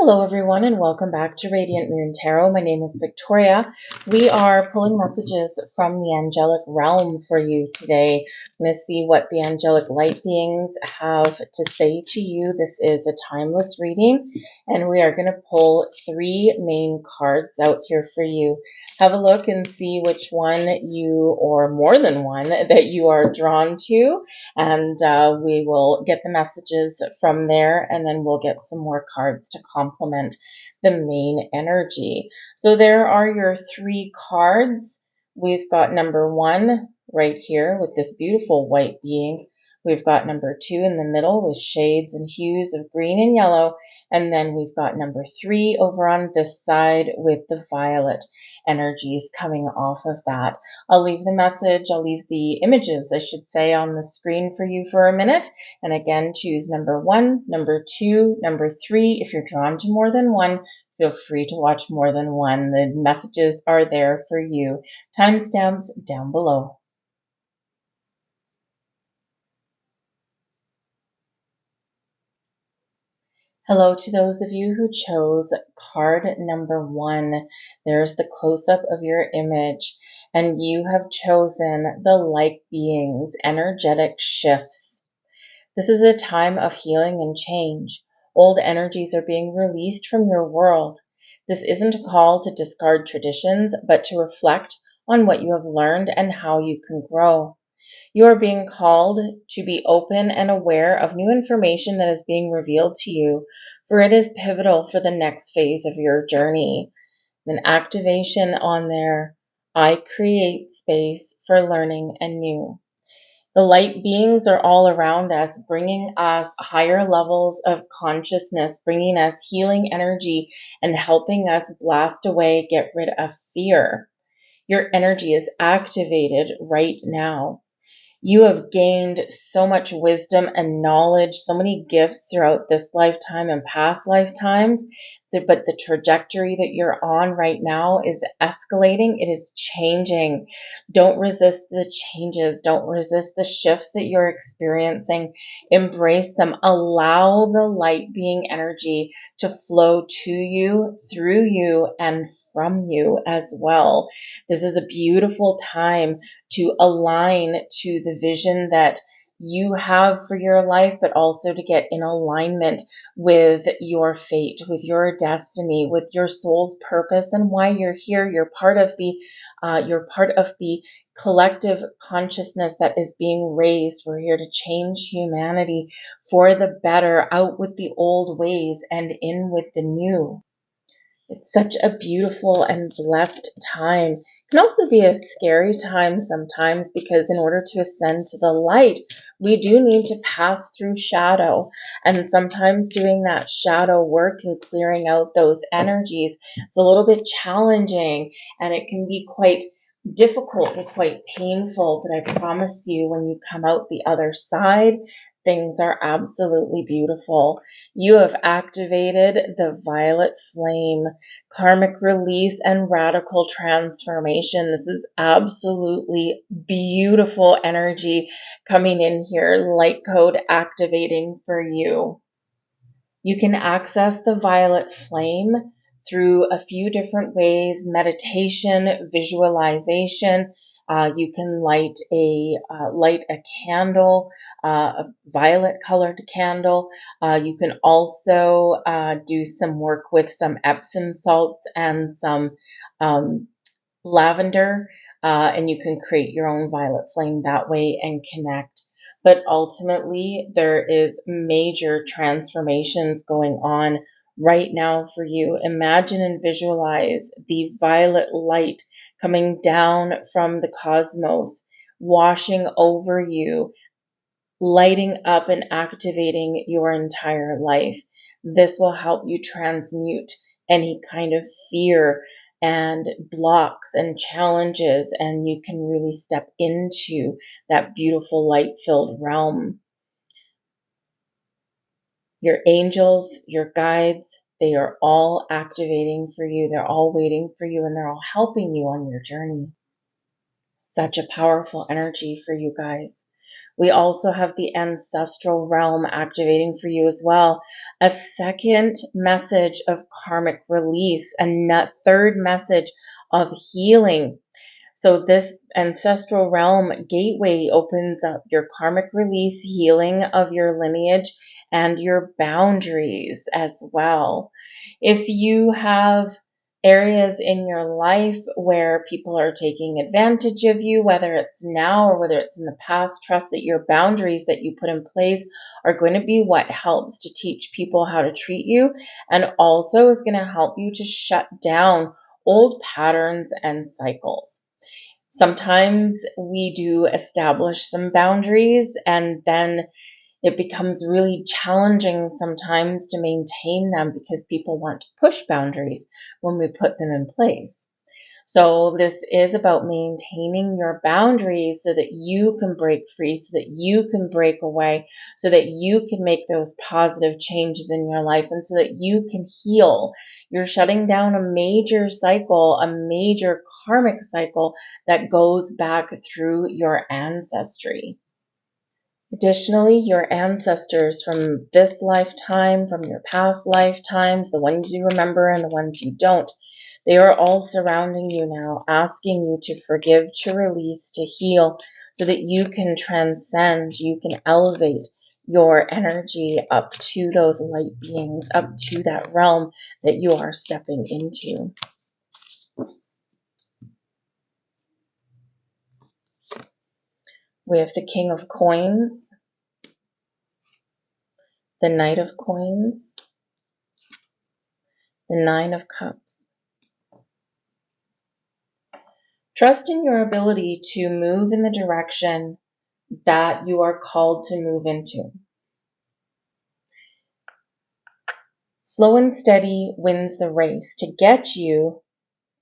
Hello everyone and welcome back to Radiant Moon Tarot. My name is Victoria. We are pulling messages from the angelic realm for you today. I'm going to see what the angelic light beings have to say to you. This is a timeless reading and we are going to pull three main cards out here for you. Have a look and see which one you, or more than one, that you are drawn to, and we will get the messages from there, and then we'll get some more cards to complement the main energy. So there are your three cards. We've got number one right here with this beautiful white being. We've got number two in the middle with shades and hues of green and yellow. And then we've got number three over on this side with the violet energies coming off of that. I'll leave the message, I'll leave the images, I should say, on the screen for you for a minute. And again, choose number one, number two, number three. If you're drawn to more than one, feel free to watch more than one. The messages are there for you. Timestamps down below. Hello to those of you who chose card number one. There's the close-up of your image, and you have chosen the light beings, energetic shifts. This is a time of healing and change. Old energies are being released from your world. This isn't a call to discard traditions, but to reflect on what you have learned and how you can grow. You are being called to be open and aware of new information that is being revealed to you, for it is pivotal for the next phase of your journey. An activation on there. I create space for learning and new. The light beings are all around us, bringing us higher levels of consciousness, bringing us healing energy, and helping us blast away, get rid of fear. Your energy is activated right now. You have gained so much wisdom and knowledge, so many gifts throughout this lifetime and past lifetimes, but the trajectory that you're on right now is escalating. It is changing. Don't resist the changes. Don't resist the shifts that you're experiencing. Embrace them. Allow the light being energy to flow to you, through you, and from you as well. This is a beautiful time to align to the vision that you have for your life, but also to get in alignment with your fate, with your destiny, with your soul's purpose and why you're here. You're part of the collective consciousness that is being raised. We're here to change humanity for the better, out with the old ways and in with the new. It's such a beautiful and blessed time. It can also be a scary time sometimes, because in order to ascend to the light, we do need to pass through shadow. And sometimes doing that shadow work and clearing out those energies is a little bit challenging, and it can be quite difficult and quite painful. But I promise you, when you come out the other side, things are absolutely beautiful. You have activated the violet flame, karmic release, and radical transformation. This is absolutely beautiful energy coming in here, light code activating for you. You can access the violet flame through a few different ways: meditation, visualization. You can light a candle, a violet colored candle. You can also do some work with some Epsom salts and some lavender, and you can create your own violet flame that way and connect. But ultimately, there is major transformations going on right now for you. Imagine and visualize the violet light coming down from the cosmos, washing over you, lighting up and activating your entire life. This will help you transmute any kind of fear and blocks and challenges, and you can really step into that beautiful light-filled realm. Your angels, your guides, they are all activating for you. They're all waiting for you, and they're all helping you on your journey. Such a powerful energy for you guys. We also have the ancestral realm activating for you as well. A second message of karmic release, and a third message of healing. So this ancestral realm gateway opens up your karmic release, healing of your lineage, and your boundaries as well. If you have areas in your life where people are taking advantage of you, whether it's now or whether it's in the past, trust that your boundaries that you put in place are going to be what helps to teach people how to treat you, and also is going to help you to shut down old patterns and cycles. Sometimes we do establish some boundaries, and then it becomes really challenging sometimes to maintain them because people want to push boundaries when we put them in place. So this is about maintaining your boundaries so that you can break free, so that you can break away, so that you can make those positive changes in your life, and so that you can heal. You're shutting down a major cycle, a major karmic cycle that goes back through your ancestry. Additionally, your ancestors from this lifetime, from your past lifetimes, the ones you remember and the ones you don't, they are all surrounding you now, asking you to forgive, to release, to heal, so that you can transcend, you can elevate your energy up to those light beings, up to that realm that you are stepping into. We have the King of Coins, the Knight of Coins, the Nine of Cups. Trust in your ability to move in the direction that you are called to move into. Slow and steady wins the race to get you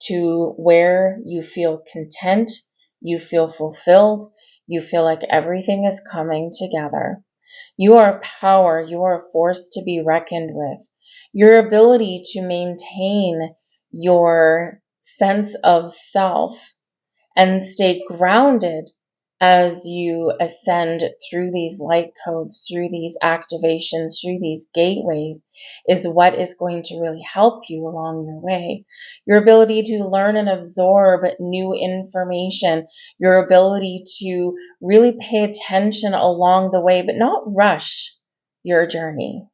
to where you feel content, you feel fulfilled, you feel like everything is coming together. You are power, you are a force to be reckoned with. Your ability to maintain your sense of self and stay grounded as you ascend through these light codes, through these activations, through these gateways, is what is going to really help you along your way. Your ability to learn and absorb new information, your ability to really pay attention along the way, but not rush your journey.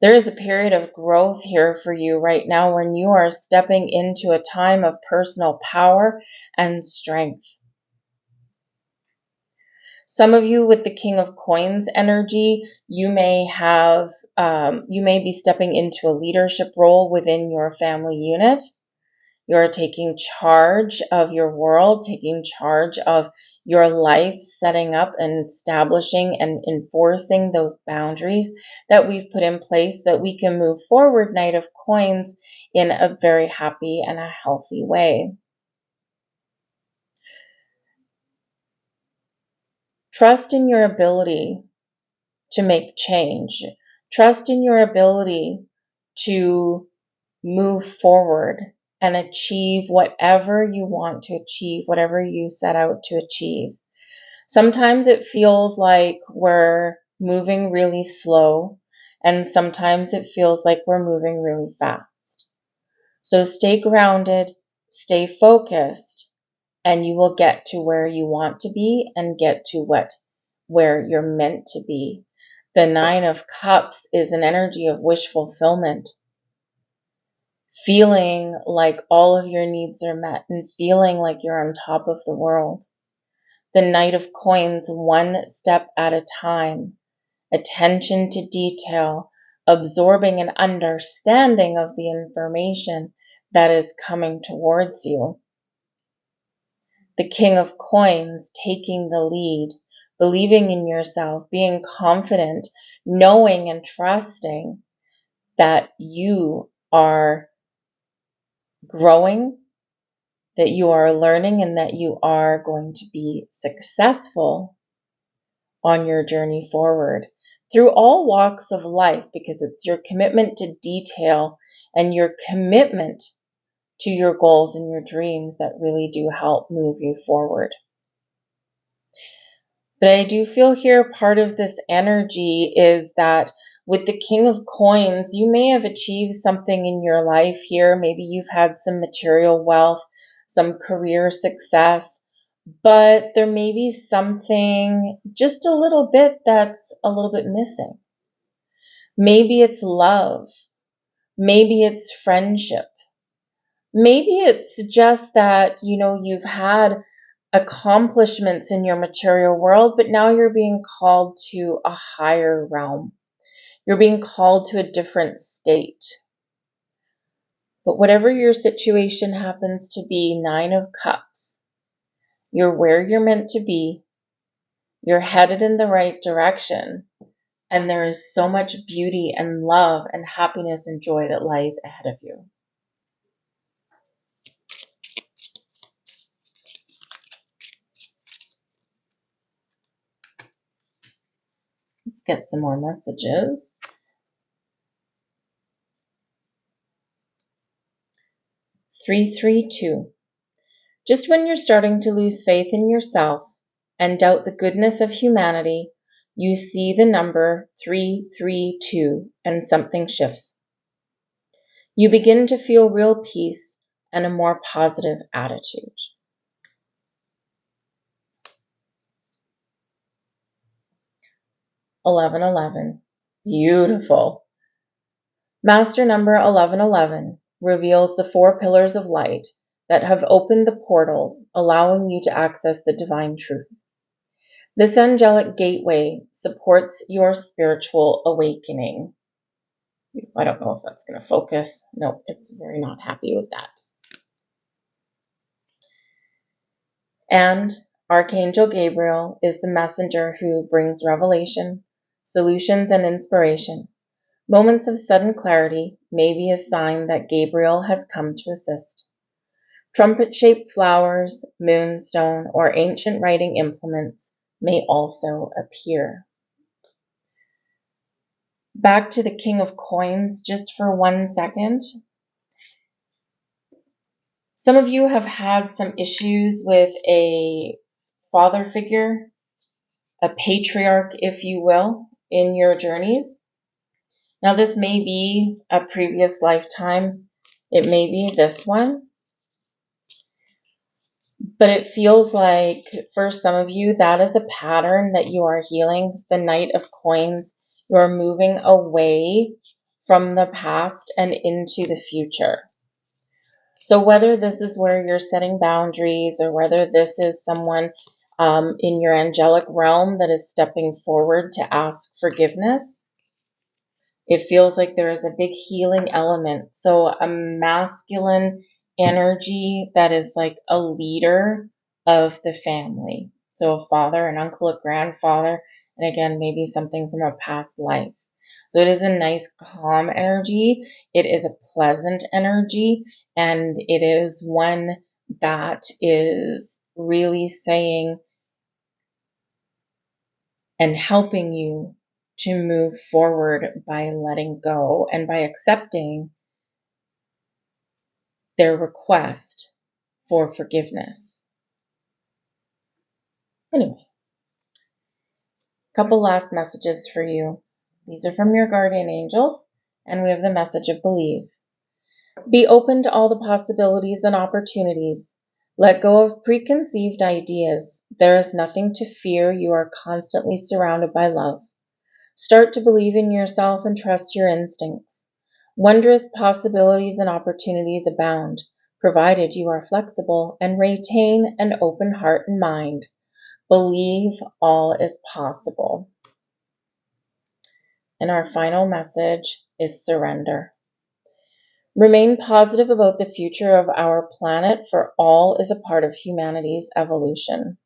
There is a period of growth here for you right now when you are stepping into a time of personal power and strength. Some of you with the King of Coins energy, you may be stepping into a leadership role within your family unit. You're taking charge of your world, taking charge of your life, setting up and establishing and enforcing those boundaries that we've put in place so that we can move forward, Knight of Coins, in a very happy and a healthy way. Trust in your ability to make change. Trust in your ability to move forward and achieve whatever you want to achieve, whatever you set out to achieve. Sometimes it feels like we're moving really slow, and sometimes it feels like we're moving really fast. So stay grounded, stay focused, and you will get to where you want to be and get to where you're meant to be. The Nine of Cups is an energy of wish fulfillment. Feeling like all of your needs are met and feeling like you're on top of the world. The Knight of Coins, one step at a time. Attention to detail, absorbing and understanding of the information that is coming towards you. The King of Coins, taking the lead, believing in yourself, being confident, knowing and trusting that you are growing, that you are learning, and that you are going to be successful on your journey forward through all walks of life, because it's your commitment to detail and your commitment to your goals and your dreams that really do help move you forward. But I do feel here part of this energy is that with the King of Coins, you may have achieved something in your life here. Maybe you've had some material wealth, some career success, but there may be something just a little bit that's a little bit missing. Maybe it's love. Maybe it's friendship. Maybe it's just that, you've had accomplishments in your material world, but now you're being called to a higher realm. You're being called to a different state. But whatever your situation happens to be, 9 of Cups, you're where you're meant to be. You're headed in the right direction. And there is so much beauty and love and happiness and joy that lies ahead of you. Let's get some more messages. 332. Just when you're starting to lose faith in yourself and doubt the goodness of humanity, you see the number 332 and something shifts. You begin to feel real peace and a more positive attitude. 1111. Beautiful. Master number 1111 reveals the 4 pillars of light that have opened the portals, allowing you to access the divine truth. This angelic gateway supports your spiritual awakening. I don't know if that's going to focus. No, it's very not happy with that. And Archangel Gabriel is the messenger who brings revelation, solutions, and inspiration. Moments of sudden clarity may be a sign that Gabriel has come to assist. Trumpet-shaped flowers, moonstone, or ancient writing implements may also appear. Back to the King of Coins just for 1 second. Some of you have had some issues with a father figure, a patriarch, if you will, in your journeys. Now, this may be a previous lifetime. It may be this one. But it feels like for some of you, that is a pattern that you are healing. It's the Knight of Coins. You are moving away from the past and into the future. So whether this is where you're setting boundaries or whether this is someone in your angelic realm that is stepping forward to ask forgiveness, it feels like there is a big healing element. So a masculine energy that is like a leader of the family. So a father, an uncle, a grandfather, and again, maybe something from a past life. So it is a nice calm energy. It is a pleasant energy, and it is one that is really saying and helping you to move forward by letting go and by accepting their request for forgiveness. Anyway, a couple last messages for you. These are from your guardian angels, and we have the message of believe. Be open to all the possibilities and opportunities. Let go of preconceived ideas. There is nothing to fear. You are constantly surrounded by love. Start to believe in yourself and trust your instincts. Wondrous possibilities and opportunities abound, provided you are flexible and retain an open heart and mind. Believe all is possible. And our final message is surrender. Remain positive about the future of our planet, for all is a part of humanity's evolution.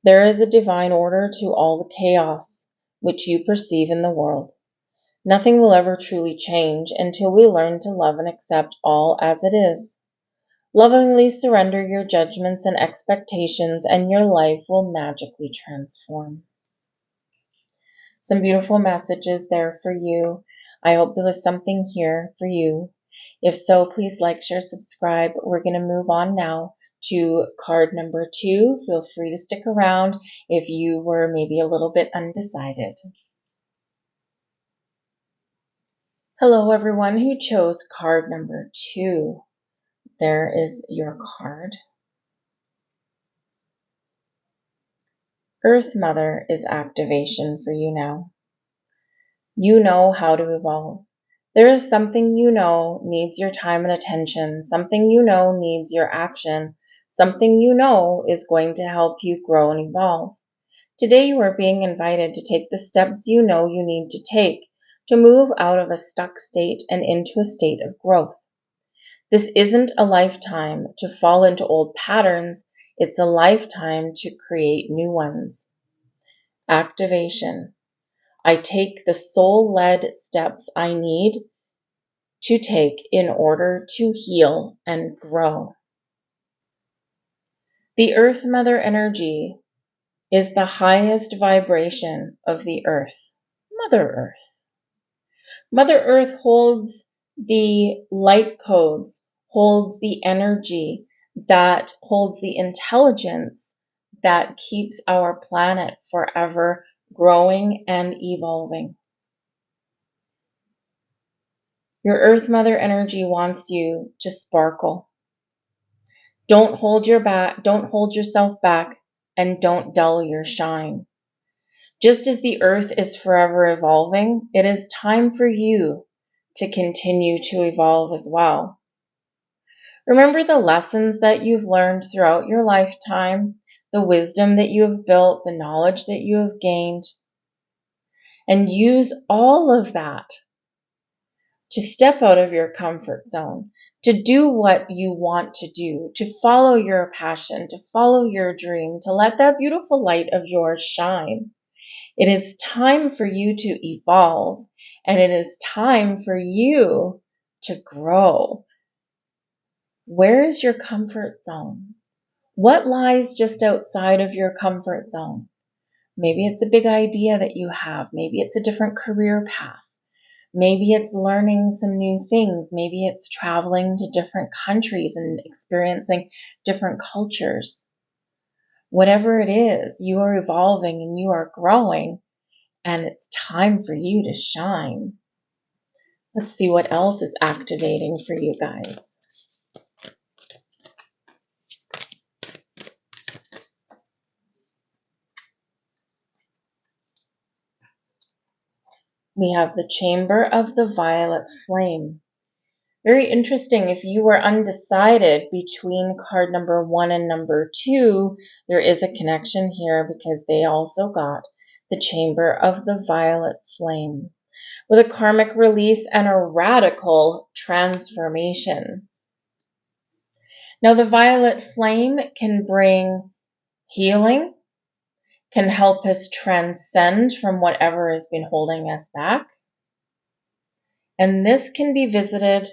There is a divine order to all the chaos which you perceive in the world. Nothing will ever truly change until we learn to love and accept all as it is. Lovingly surrender your judgments and expectations, and your life will magically transform. Some beautiful messages there for you. I hope there was something here for you. If so, please like, share, subscribe. We're going to move on now to card number 2. Feel free to stick around if you were maybe a little bit undecided. Hello, everyone who chose card number 2. There is your card. Earth Mother is activation for you now. You know how to evolve. There is something you know needs your time and attention, something you know needs your action, something you know is going to help you grow and evolve. Today you are being invited to take the steps you know you need to take to move out of a stuck state and into a state of growth. This isn't a lifetime to fall into old patterns, it's a lifetime to create new ones. Activation. I take the soul-led steps I need to take in order to heal and grow. The Earth Mother energy is the highest vibration of the Earth. Mother Earth. Mother Earth holds the light codes, holds the energy, that holds the intelligence that keeps our planet forever growing and evolving. Your Earth Mother energy wants you to sparkle. Don't hold yourself back, and don't dull your shine. Just as the earth is forever evolving, it is time for you to continue to evolve as well. Remember the lessons that you've learned throughout your lifetime, the wisdom that you have built, the knowledge that you have gained, and use all of that to step out of your comfort zone, to do what you want to do, to follow your passion, to follow your dream, to let that beautiful light of yours shine. It is time for you to evolve, and it is time for you to grow. Where is your comfort zone? What lies just outside of your comfort zone? Maybe it's a big idea that you have. Maybe it's a different career path. Maybe it's learning some new things. Maybe it's traveling to different countries and experiencing different cultures. Whatever it is, you are evolving and you are growing, and it's time for you to shine. Let's see what else is activating for you guys. We have the Chamber of the Violet Flame. Very interesting. If you were undecided between card number 1 and number 2, there is a connection here because they also got the Chamber of the Violet Flame with a karmic release and a radical transformation. Now, the Violet Flame can bring healing, can help us transcend from whatever has been holding us back. And this can be visited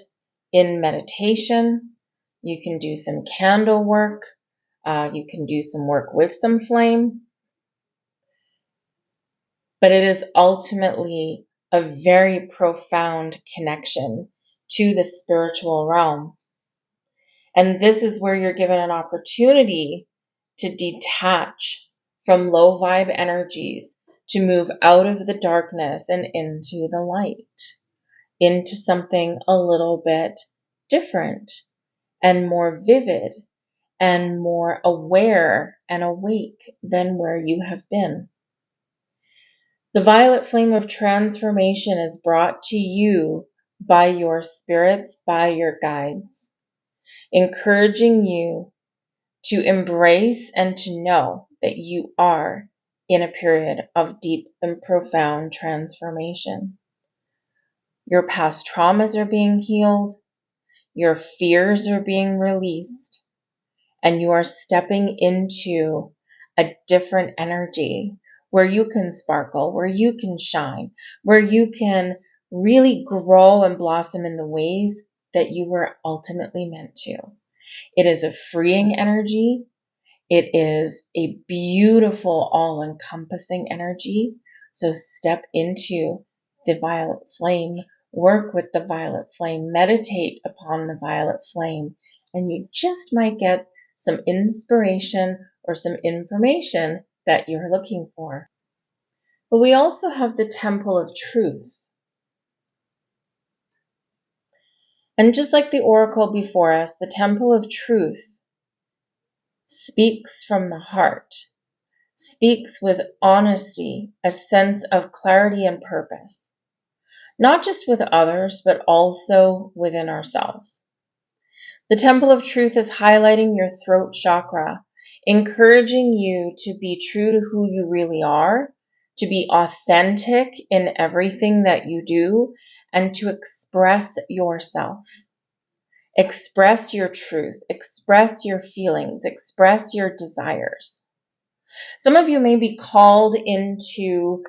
in meditation. You can do some candle work. You can do some work with some flame. But it is ultimately a very profound connection to the spiritual realm. And this is where you're given an opportunity to detach from low vibe energies, to move out of the darkness and into the light, into something a little bit different and more vivid and more aware and awake than where you have been. The violet flame of transformation is brought to you by your spirits, by your guides, encouraging you to embrace and to know that you are in a period of deep and profound transformation. Your past traumas are being healed, your fears are being released, and you are stepping into a different energy where you can sparkle, where you can shine, where you can really grow and blossom in the ways that you were ultimately meant to. It is a freeing energy. It is a beautiful, all-encompassing energy. So step into the violet flame, work with the violet flame, meditate upon the violet flame, and you just might get some inspiration, or some information that you're looking for. But we also have the Temple of Truth. And just like the oracle before us, the Temple of Truth speaks from the heart, speaks with honesty, a sense of clarity and purpose, not just with others, but also within ourselves. The Temple of Truth is highlighting your throat chakra, encouraging you to be true to who you really are, to be authentic in everything that you do, and to express yourself. Express your truth, express your feelings, express your desires. Some of you may be called into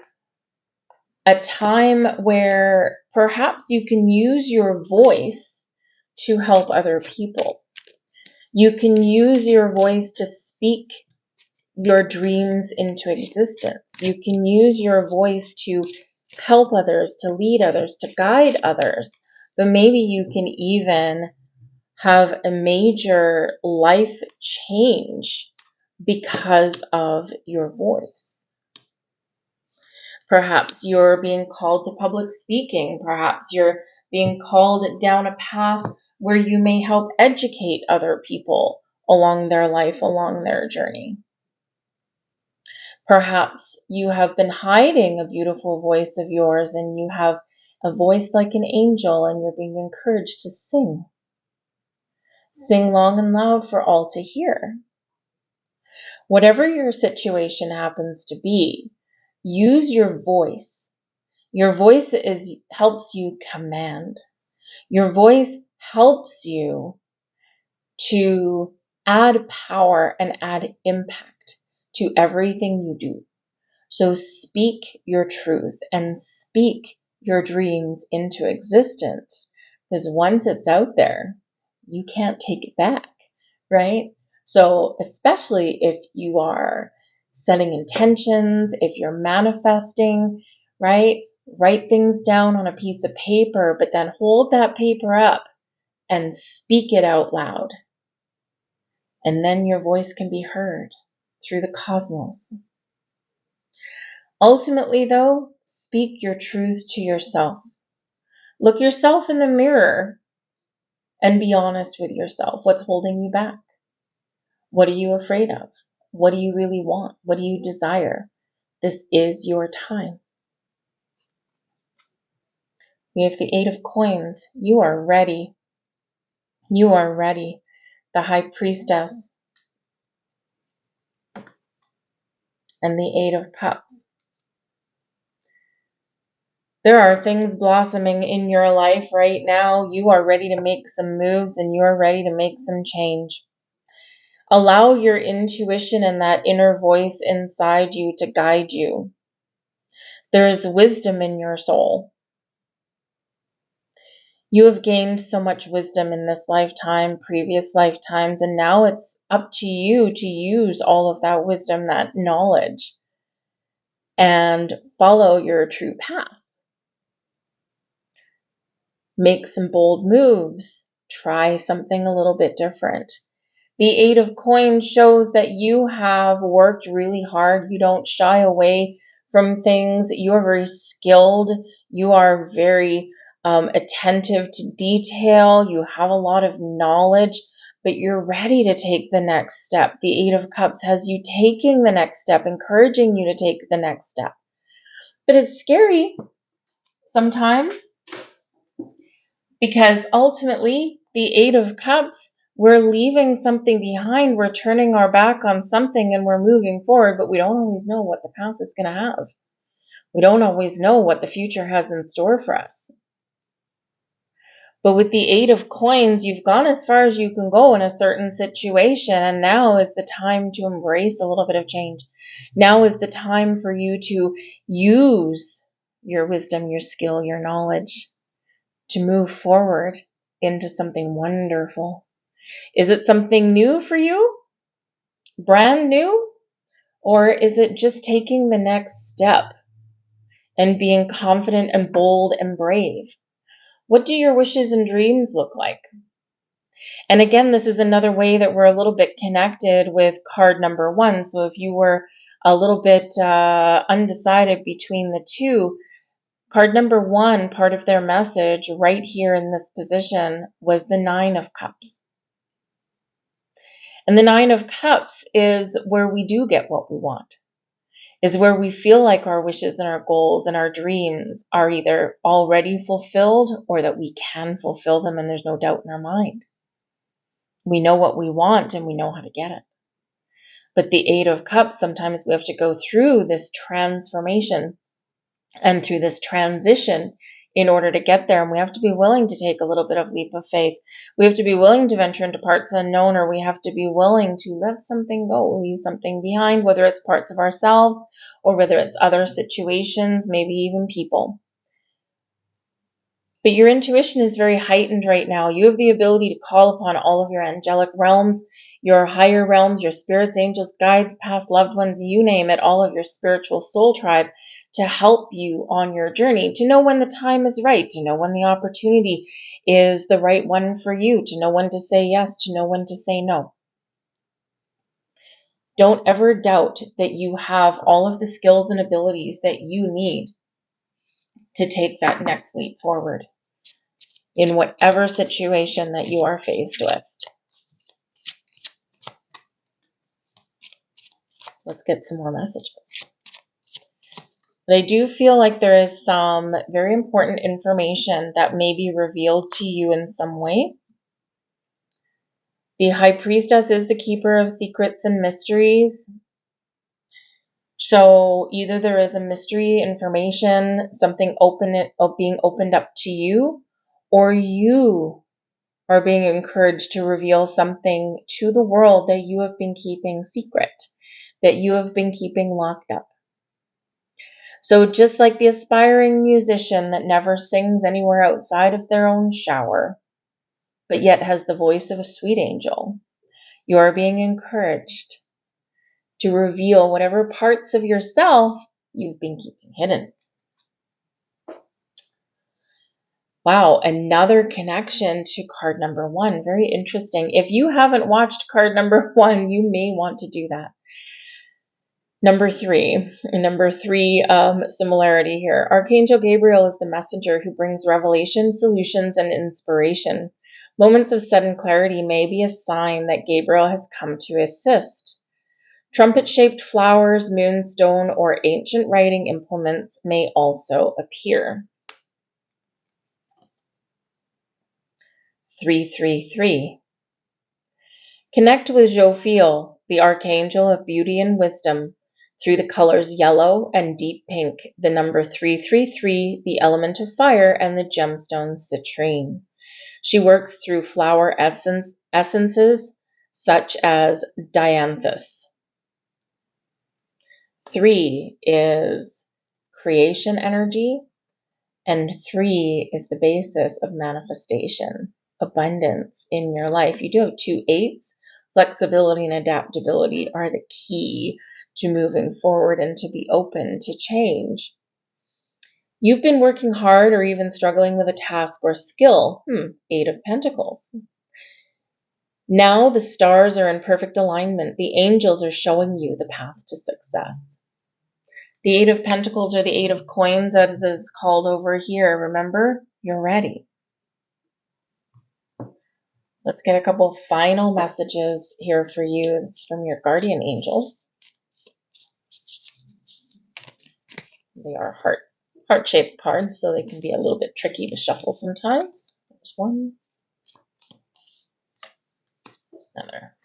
a time where perhaps you can use your voice to help other people. You can use your voice to speak your dreams into existence. You can use your voice to help others, to lead others, to guide others. But maybe you can even have a major life change because of your voice. Perhaps you're being called to public speaking. Perhaps you're being called down a path where you may help educate other people along their life, along their journey. Perhaps you have been hiding a beautiful voice of yours and you have a voice like an angel and you're being encouraged to sing. Sing long and loud for all to hear. Whatever your situation happens to be, use your voice. Your voice helps you command. Your voice helps you to add power and add impact to everything you do. So speak your truth and speak your dreams into existence, because once it's out there, you can't take it back, right? So especially if you are setting intentions, if you're manifesting, right? Write things down on a piece of paper, but then hold that paper up and speak it out loud. And then your voice can be heard through the cosmos. Ultimately, though, speak your truth to yourself. Look yourself in the mirror and be honest with yourself. What's holding you back? What are you afraid of? What do you really want? What do you desire? This is your time. We have the Eight of Coins. You are ready. You are ready. The High Priestess and the Eight of Cups. There are things blossoming in your life right now. You are ready to make some moves and you are ready to make some change. Allow your intuition and that inner voice inside you to guide you. There is wisdom in your soul. You have gained so much wisdom in this lifetime, previous lifetimes, and now it's up to you to use all of that wisdom, that knowledge, and follow your true path. Make some bold moves. Try something a little bit different. The Eight of Coins shows that you have worked really hard. You don't shy away from things. You are very skilled. You are very attentive to detail. You have a lot of knowledge, but you're ready to take the next step. The Eight of Cups has you taking the next step, encouraging you to take the next step. But it's scary sometimes because ultimately the Eight of Cups, we're leaving something behind. We're turning our back on something and we're moving forward, but we don't always know what the path is going to have. We don't always know what the future has in store for us. But with the Eight of Coins, you've gone as far as you can go in a certain situation, and now is the time to embrace a little bit of change. Now is the time for you to use your wisdom, your skill, your knowledge to move forward into something wonderful. Is it something new for you? Brand new? Or is it just taking the next step and being confident and bold and brave? What do your wishes and dreams look like? And again, this is another way that we're a little bit connected with card number 1. So if you were a little bit undecided between the two, card number 1, part of their message right here in this position was the 9 of Cups. And the 9 of Cups is where we do get what we want, is where we feel like our wishes and our goals and our dreams are either already fulfilled or that we can fulfill them and there's no doubt in our mind. We know what we want and we know how to get it. But the 8 of Cups, sometimes we have to go through this transformation and through this transition in order to get there. And we have to be willing to take a little bit of leap of faith. We have to be willing to venture into parts unknown, or we have to be willing to let something go, leave something behind, whether it's parts of ourselves or whether it's other situations, maybe even people. But your intuition is very heightened right now. You have the ability to call upon all of your angelic realms, your higher realms, your spirits, angels, guides, past loved ones, you name it, all of your spiritual soul tribe to help you on your journey, to know when the time is right, to know when the opportunity is the right one for you, to know when to say yes, to know when to say no. Don't ever doubt that you have all of the skills and abilities that you need to take that next leap forward in whatever situation that you are faced with. Let's get some more messages. But I do feel like there is some very important information that may be revealed to you in some way. The High Priestess is the keeper of secrets and mysteries. So either there is a mystery information, something being opened up to you, or you are being encouraged to reveal something to the world that you have been keeping secret, that you have been keeping locked up. So just like the aspiring musician that never sings anywhere outside of their own shower, but yet has the voice of a sweet angel, you are being encouraged to reveal whatever parts of yourself you've been keeping hidden. Wow, another connection to card number 1. Very interesting. If you haven't watched card number 1, you may want to do that. Number 3 similarity here. Archangel Gabriel is the messenger who brings revelation, solutions, and inspiration. Moments of sudden clarity may be a sign that Gabriel has come to assist. Trumpet-shaped flowers, moonstone, or ancient writing implements may also appear. 333. Connect with Jophiel, the archangel of beauty and wisdom, through the colors yellow and deep pink, the number 333, the element of fire, and the gemstone citrine. She works through flower essences such as dianthus. 3 is creation energy, and 3 is the basis of manifestation, abundance in your life. You do have 2 8s. Flexibility and adaptability are the key to moving forward and to be open to change. You've been working hard or even struggling with a task or skill. 8 of Pentacles. Now the stars are in perfect alignment. The angels are showing you the path to success. The 8 of Pentacles, or the 8 of Coins, as is called over here. Remember, you're ready. Let's get a couple final messages here for you. This is from your guardian angels. They are heart-shaped cards, so they can be a little bit tricky to shuffle sometimes. There's one. There's another.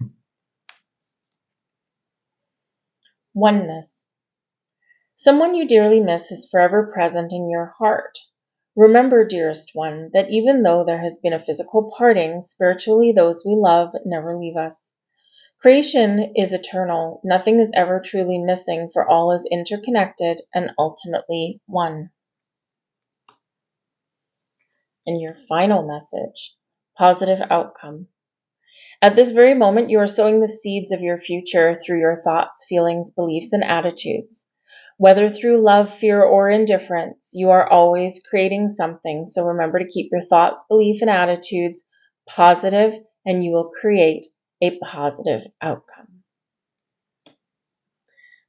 Oneness. Someone you dearly miss is forever present in your heart. Remember, dearest one, that even though there has been a physical parting, spiritually those we love never leave us. Creation is eternal. Nothing is ever truly missing, for all is interconnected and ultimately one. And your final message, positive outcome. At this very moment, you are sowing the seeds of your future through your thoughts, feelings, beliefs, and attitudes. Whether through love, fear, or indifference, you are always creating something. So remember to keep your thoughts, beliefs, and attitudes positive and you will create a positive outcome.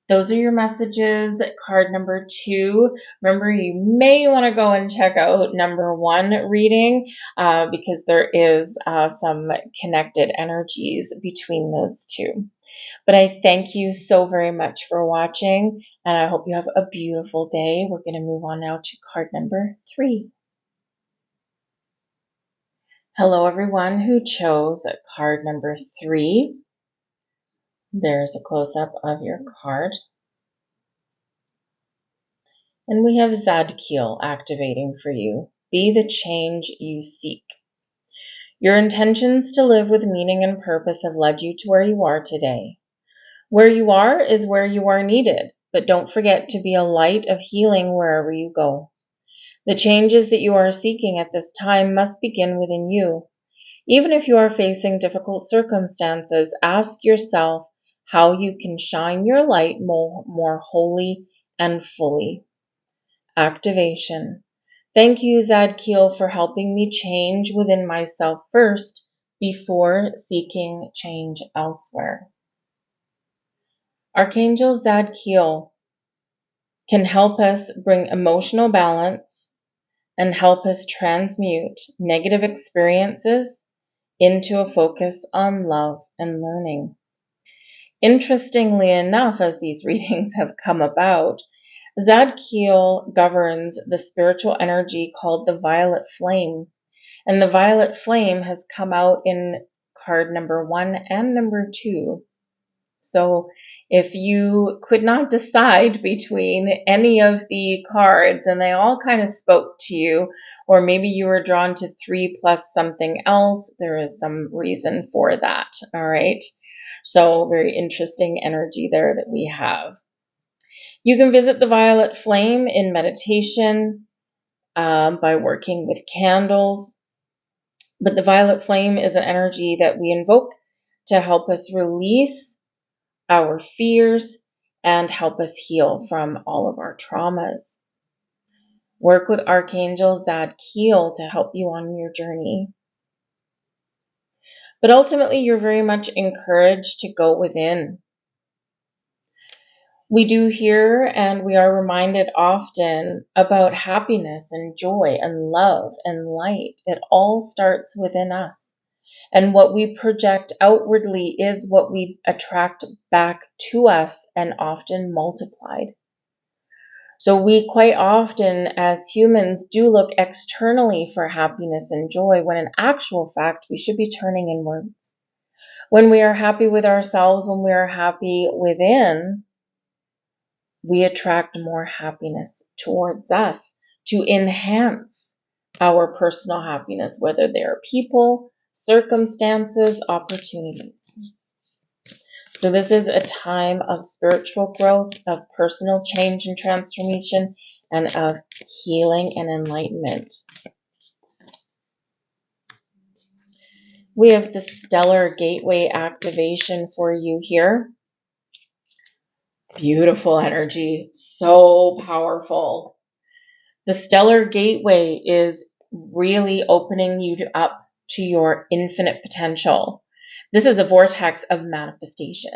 Those are your messages. Card number 2. Remember, you may want to go and check out number 1 reading because there is some connected energies between those two. But I thank you so very much for watching, and I hope you have a beautiful day. We're going to move on now to card number 3. Hello, everyone who chose card number 3. There's a close-up of your card. And we have Zadkiel activating for you. Be the change you seek. Your intentions to live with meaning and purpose have led you to where you are today. Where you are is where you are needed, but don't forget to be a light of healing wherever you go. The changes that you are seeking at this time must begin within you. Even if you are facing difficult circumstances, ask yourself how you can shine your light more wholly and fully. Activation. Thank you, Zadkiel, for helping me change within myself first before seeking change elsewhere. Archangel Zadkiel can help us bring emotional balance and help us transmute negative experiences into a focus on love and learning. Interestingly enough, as these readings have come about, Zadkiel governs the spiritual energy called the violet flame. And the violet flame has come out in card number 1 and number 2. So if you could not decide between any of the cards and they all kind of spoke to you, or maybe you were drawn to 3 plus something else, there is some reason for that. All right. So very interesting energy there that we have. You can visit the violet flame in meditation by working with candles. But the violet flame is an energy that we invoke to help us release our fears and help us heal from all of our traumas. Work with Archangel Zadkiel to help you on your journey. But ultimately, you're very much encouraged to go within. We do hear and we are reminded often about happiness and joy and love and light. It all starts within us. And what we project outwardly is what we attract back to us and often multiplied. So we quite often as humans do look externally for happiness and joy when in actual fact we should be turning inwards. When we are happy with ourselves, when we are happy within, we attract more happiness towards us to enhance our personal happiness, whether they are people, circumstances, opportunities. So this is a time of spiritual growth, of personal change and transformation, and of healing and enlightenment. We have the stellar gateway activation for you here. Beautiful energy, so powerful. The stellar gateway is really opening you up to your infinite potential. This is a vortex of manifestation,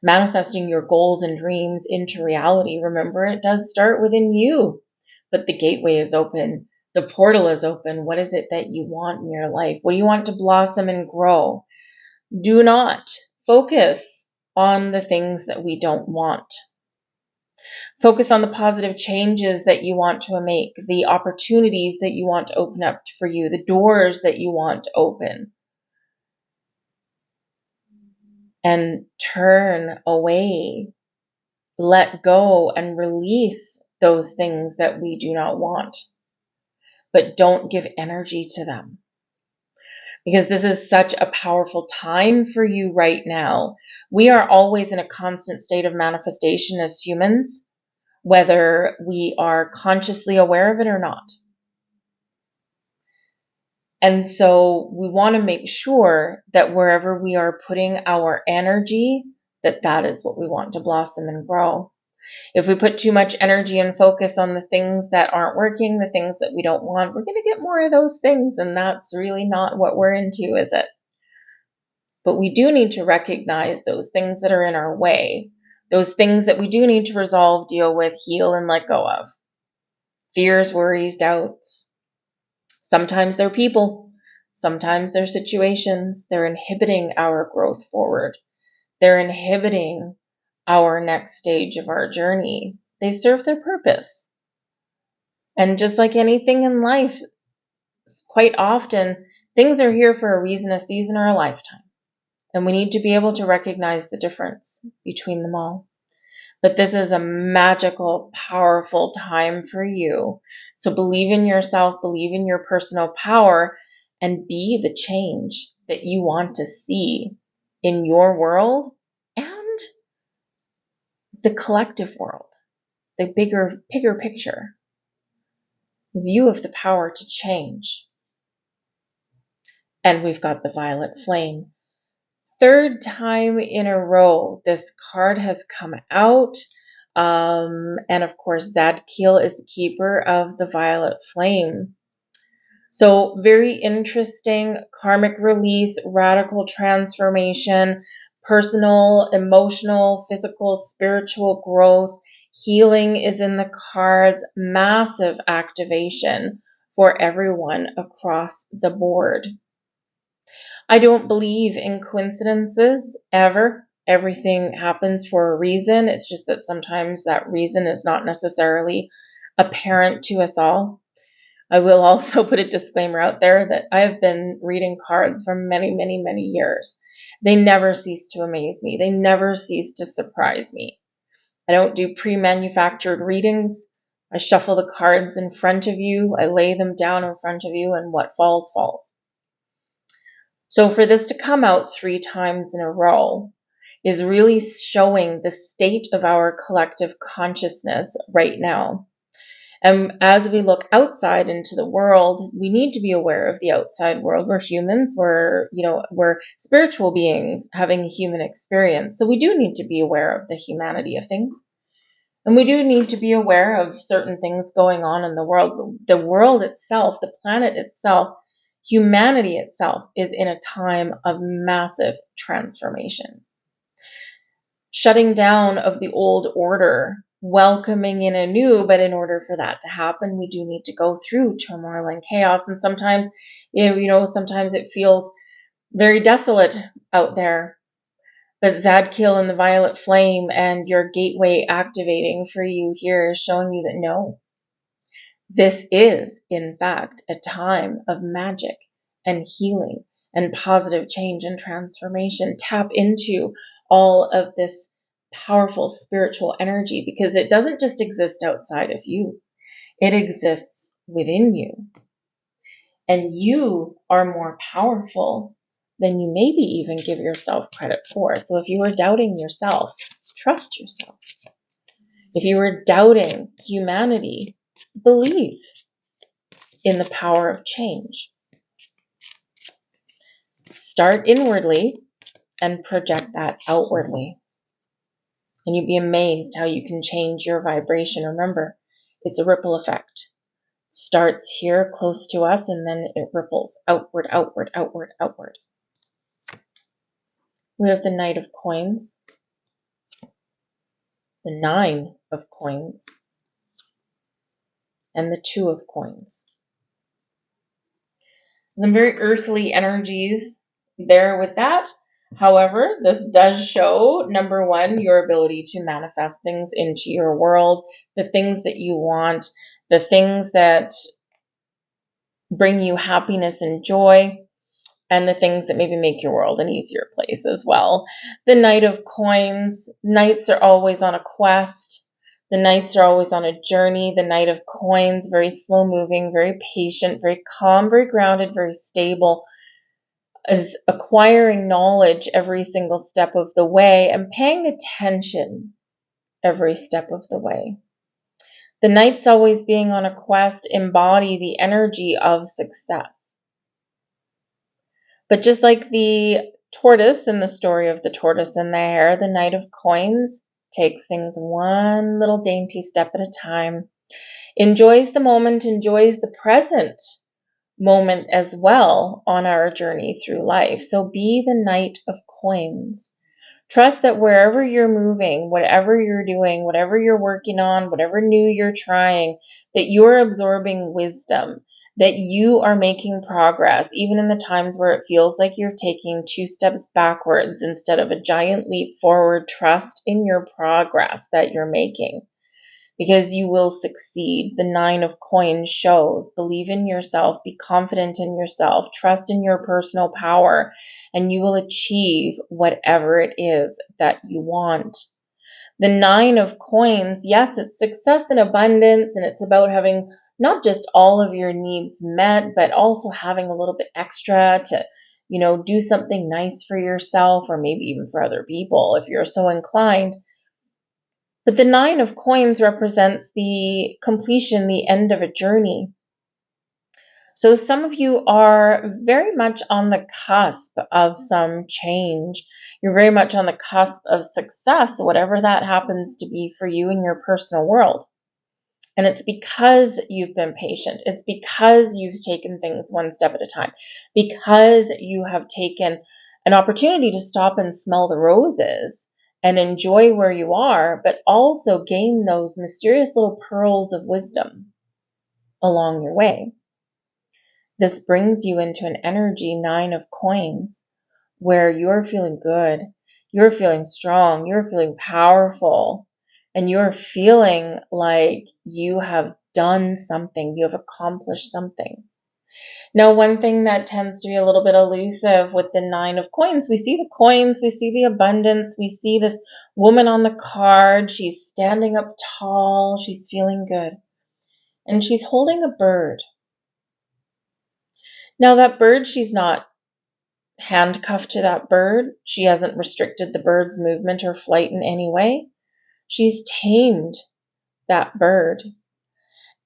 manifesting your goals and dreams into reality. Remember, it does start within you, but the gateway is open. The portal is open. What is it that you want in your life? What do you want to blossom and grow? Do not focus on the things that we don't want. Focus on the positive changes that you want to make, the opportunities that you want to open up for you, the doors that you want to open. And turn away, let go, and release those things that we do not want. But don't give energy to them. Because this is such a powerful time for you right now. We are always in a constant state of manifestation as humans, whether we are consciously aware of it or not. And so we want to make sure that wherever we are putting our energy, that is what we want to blossom and grow. If we put too much energy and focus on the things that aren't working, the things that we don't want, we're going to get more of those things. And that's really not what we're into, is it? But we do need to recognize those things that are in our way, those things that we do need to resolve, deal with, heal, and let go of. Fears, worries, doubts. Sometimes they're people. Sometimes they're situations. They're inhibiting our growth forward. They're inhibiting our next stage of our journey. They serve their purpose. And just like anything in life, quite often, things are here for a reason, a season, or a lifetime. And we need to be able to recognize the difference between them all. But this is a magical, powerful time for you. So believe in yourself, believe in your personal power, and be the change that you want to see in your world and the collective world, the bigger picture. Is you have the power to change. And we've got the violet flame. Third time in a row, this card has come out. And of course, Zadkiel is the keeper of the violet flame. So very interesting karmic release, radical transformation, personal, emotional, physical, spiritual growth. Healing is in the cards, massive activation for everyone across the board. I don't believe in coincidences ever. Everything happens for a reason. It's just that sometimes that reason is not necessarily apparent to us all. I will also put a disclaimer out there that I have been reading cards for many, many, many years. They never cease to amaze me. They never cease to surprise me. I don't do pre-manufactured readings. I shuffle the cards in front of you. I lay them down in front of you, and what falls, falls. So for this to come out 3 times in a row is really showing the state of our collective consciousness right now. And as we look outside into the world, we need to be aware of the outside world. We're humans, we're spiritual beings having a human experience. So we do need to be aware of the humanity of things. And we do need to be aware of certain things going on in the world. The world itself, the planet itself, humanity itself is in a time of massive transformation. Shutting down of the old order, welcoming in a new, but in order for that to happen, we do need to go through turmoil and chaos. And sometimes, sometimes it feels very desolate out there. But Zadkiel and the violet flame and your gateway activating for you here is showing you that no, this is, in fact, a time of magic and healing and positive change and transformation. Tap into all of this powerful spiritual energy because it doesn't just exist outside of you. It exists within you. And you are more powerful than you maybe even give yourself credit for. So if you are doubting yourself, trust yourself. If you are doubting humanity, believe in the power of change. Start inwardly and project that outwardly. And you'd be amazed how you can change your vibration. Remember, it's a ripple effect. It starts here close to us and then it ripples outward, outward, outward, outward. We have the Knight of Coins, the 9 of Coins, and the 2 of Coins. Some very earthly energies there with that. However, this does show, number 1, your ability to manifest things into your world, the things that you want, the things that bring you happiness and joy, and the things that maybe make your world an easier place as well. The Knight of Coins, knights are always on a quest. The knights are always on a journey. The Knight of Coins, very slow moving, very patient, very calm, very grounded, very stable, is acquiring knowledge every single step of the way and paying attention every step of the way. The knights always being on a quest embody the energy of success. But just like the tortoise in the story of the tortoise and the hare, the Knight of Coins takes things one little dainty step at a time, enjoys the moment, enjoys the present moment as well on our journey through life. So be the Knight of Coins. Trust that wherever you're moving, whatever you're doing, whatever you're working on, whatever new you're trying, that you're absorbing wisdom, that you are making progress, even in the times where it feels like you're taking 2 steps backwards instead of a giant leap forward. Trust in your progress that you're making, because you will succeed. The 9 of Coins shows believe in yourself, be confident in yourself, trust in your personal power, and you will achieve whatever it is that you want. The 9 of Coins, yes, it's success and abundance, and it's about having not just all of your needs met, but also having a little bit extra to, do something nice for yourself, or maybe even for other people if you're so inclined. But the 9 of Coins represents the completion, the end of a journey. So some of you are very much on the cusp of some change. You're very much on the cusp of success, whatever that happens to be for you in your personal world. And it's because you've been patient. It's because you've taken things one step at a time, because you have taken an opportunity to stop and smell the roses and enjoy where you are, but also gain those mysterious little pearls of wisdom along your way. This brings you into an energy 9 of Coins where you're feeling good, you're feeling strong, you're feeling powerful, and you're feeling like you have done something, you have accomplished something. Now, one thing that tends to be a little bit elusive with the 9 of Coins, we see the coins, we see the abundance, we see this woman on the card, she's standing up tall, she's feeling good, and she's holding a bird. Now, that bird, she's not handcuffed to that bird. She hasn't restricted the bird's movement or flight in any way. She's tamed that bird.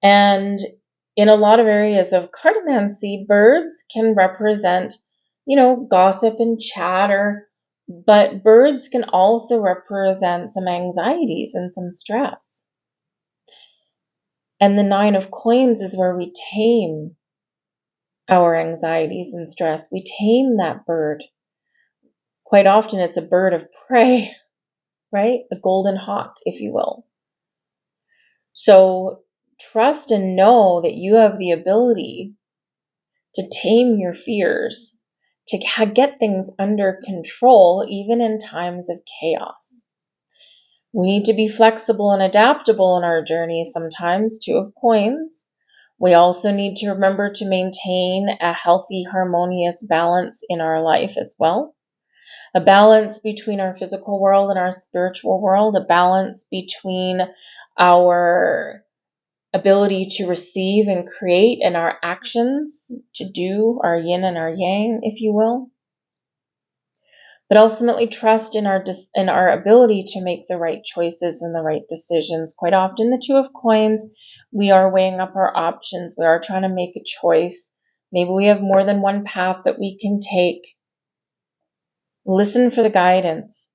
And in a lot of areas of cartomancy, birds can represent, gossip and chatter, but birds can also represent some anxieties and some stress. And the 9 of Coins is where we tame our anxieties and stress. We tame that bird. Quite often it's a bird of prey, right? A golden hawk, if you will. So trust and know that you have the ability to tame your fears, to get things under control, even in times of chaos. We need to be flexible and adaptable in our journey sometimes, 2 of Coins. We also need to remember to maintain a healthy, harmonious balance in our life as well. A balance between our physical world and our spiritual world, a balance between our ability to receive and create and our actions to do, our yin and our yang, if you will. But ultimately trust in our ability to make the right choices and the right decisions. Quite often, the 2 of Coins, we are weighing up our options. We are trying to make a choice. Maybe we have more than one path that we can take. Listen for the guidance.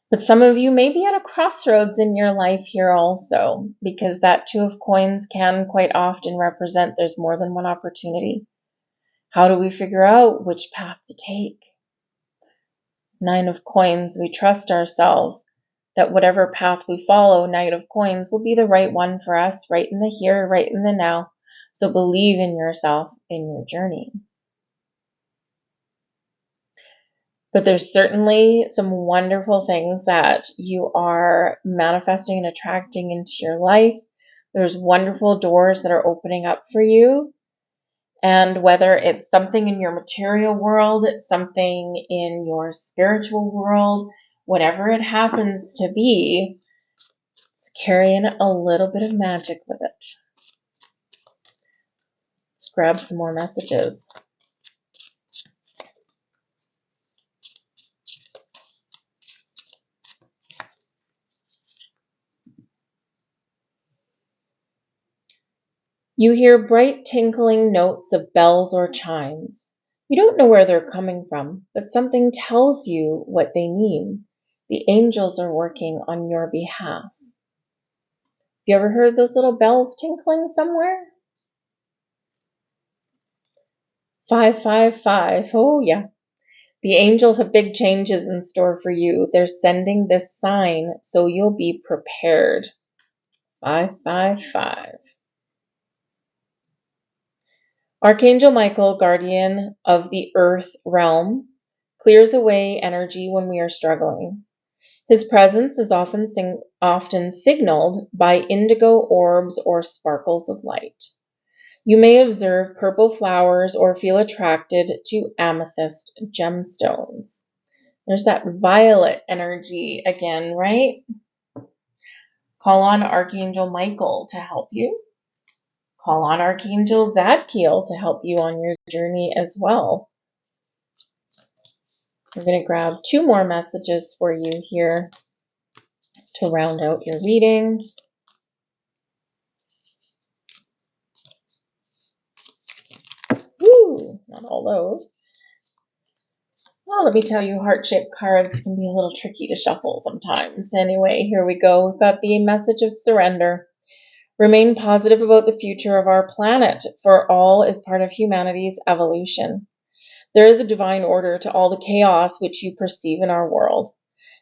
But some of you may be at a crossroads in your life here also, because that 2 of Coins can quite often represent there's more than one opportunity. How do we figure out which path to take? 9 of Coins, we trust ourselves that whatever path we follow, Knight of Coins, will be the right one for us, right in the here, right in the now. So believe in yourself in your journey. But there's certainly some wonderful things that you are manifesting and attracting into your life. There's wonderful doors that are opening up for you. And whether it's something in your material world, it's something in your spiritual world, whatever it happens to be, it's carrying a little bit of magic with it. Let's grab some more messages. You hear bright tinkling notes of bells or chimes. You don't know where they're coming from, but something tells you what they mean. The angels are working on your behalf. You ever heard those little bells tinkling somewhere? 555. Oh, yeah. The angels have big changes in store for you. They're sending this sign so you'll be prepared. 555. Archangel Michael, guardian of the earth realm, clears away energy when we are struggling. His presence is often signaled by indigo orbs or sparkles of light. You may observe purple flowers or feel attracted to amethyst gemstones. There's that violet energy again, right? Call on Archangel Michael to help you. Call on Archangel Zadkiel to help you on your journey as well. We're going to grab 2 more messages for you here to round out your reading. Woo! Not all those. Well, let me tell you, heart-shaped cards can be a little tricky to shuffle sometimes. Anyway, here we go. We've got the message of surrender. Remain positive about the future of our planet, for all is part of humanity's evolution. There is a divine order to all the chaos which you perceive in our world.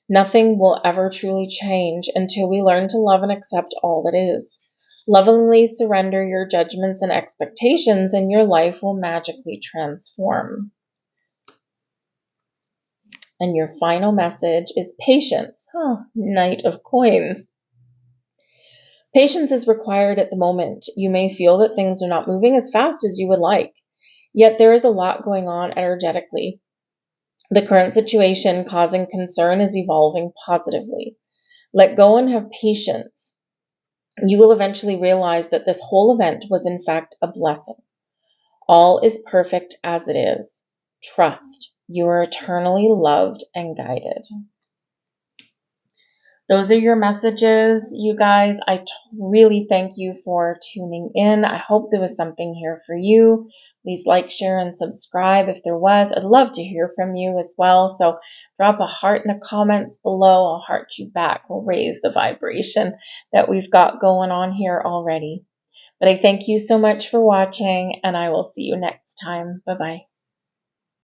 Nothing will ever truly change until we learn to love and accept all that is. Lovingly surrender your judgments and expectations, and your life will magically transform. And your final message is patience. Knight of Coins. Patience is required at the moment. You may feel that things are not moving as fast as you would like, yet there is a lot going on energetically. The current situation causing concern is evolving positively. Let go and have patience. You will eventually realize that this whole event was in fact a blessing. All is perfect as it is. Trust. You are eternally loved and guided. Those are your messages, you guys. I really thank you for tuning in. I hope there was something here for you. Please like, share, and subscribe if there was. I'd love to hear from you as well. So drop a heart in the comments below. I'll heart you back. We'll raise the vibration that we've got going on here already. But I thank you so much for watching, and I will see you next time. Bye-bye.